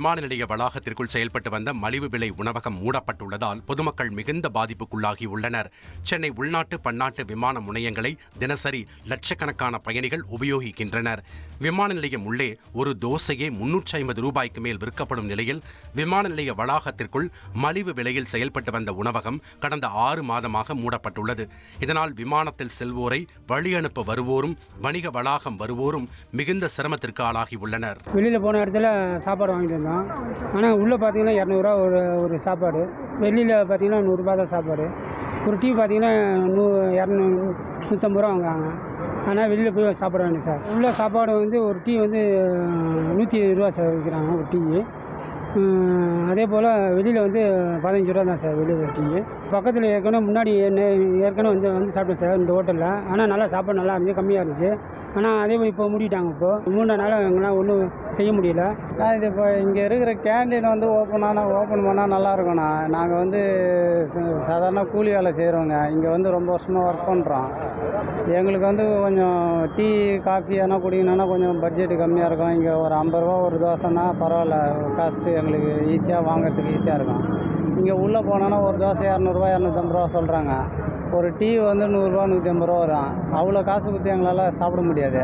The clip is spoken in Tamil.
விமான நிலைய வளாகத்திற்குள் செயல்பட்டு வந்த மலிவு விலை உணவகம் மூடப்பட்டுள்ளதால் பொதுமக்கள் மிகுந்த பாதிப்புக்குள்ளாகியுள்ளனர். சென்னை உள்நாட்டு பன்னாட்டு விமான முனையங்களை தினசரி லட்சக்கணக்கான பயணிகள் உபயோகிக்கின்றனர். விமான நிலையம் உள்ளே ஒரு தோசையே 350 ரூபாய்க்கு மேல் விற்கப்படும் நிலையில் விமான நிலைய வளாகத்திற்குள் மலிவு விலையில் செயல்பட்டு வந்த உணவகம் கடந்த 6 மாதமாக மூடப்பட்டுள்ளது. இதனால் விமானத்தில் செல்வோரை வழி அனுப்ப வருவோரும் வணிக வளாகம் வருவோரும் மிகுந்த சிரமத்திற்கு ஆளாகியுள்ளனர். வெளியில் போன இடத்துல சாப்பாடு வாங்கிட்டு வந்தோம். ஆனால் உள்ளே பார்த்தீங்கன்னா 200 ஒரு சாப்பாடு, வெளியில் பார்த்தீங்கன்னா 100 தான் சாப்பாடு. ஒரு டீ பார்த்தீங்கன்னா 150 வாங்குறாங்க. ஆனால் வெளியில் போய் சாப்பிட வேண்டிய சார். உள்ள சாப்பாடு ஒரு டீ 120 சார் விற்கிறாங்க ஒரு டீ. அதே போல் வெளியில் 15 ரூபா தான் சார் வெளியில் ஒரு டீ. பக்கத்தில் முன்னாடி ஏற்கனவே வந்து சாப்பிட்டேன் சார் இந்த ஹோட்டலில். ஆனால் நல்லா சாப்பாடு நல்லா இருந்துச்சு, கம்மியாக இருந்துச்சு. ஆனால் அதே போல் இப்போ மூடிட்டாங்க. இப்போ 3 நாளாக எங்களால் ஒன்றும் செய்ய முடியல. இது இப்போ இங்கே இருக்கிற கேண்டீன் ஓப்பன் பண்ணால் நல்லா இருக்கும்ண்ணா. நாங்கள் சாதாரண கூலி வேலை செய்கிறவங்க. இங்கே ரொம்ப வருஷமாக ஒர்க் பண்ணுறோம். எங்களுக்கு கொஞ்சம் டீ காஃபி எதனா குடிக்கணுன்னா கொஞ்சம் பட்ஜெட்டு கம்மியாக இருக்கும். இங்கே ஒரு 50 ரூபா ஒரு தோசைன்னா பரவாயில்ல, காஸ்ட்டு எங்களுக்கு ஈஸியாக வாங்கிறதுக்கு ஈஸியாக இருக்கும். இங்கே உள்ளே போனோன்னா ஒரு தோசை 200 250 ரூபா சொல்கிறாங்க. ஒரு டீ 100 ரூபா 150 ரூபா வரும். அவ்வளோ காசு கொடுத்து எங்களால் சாப்பிட முடியாது.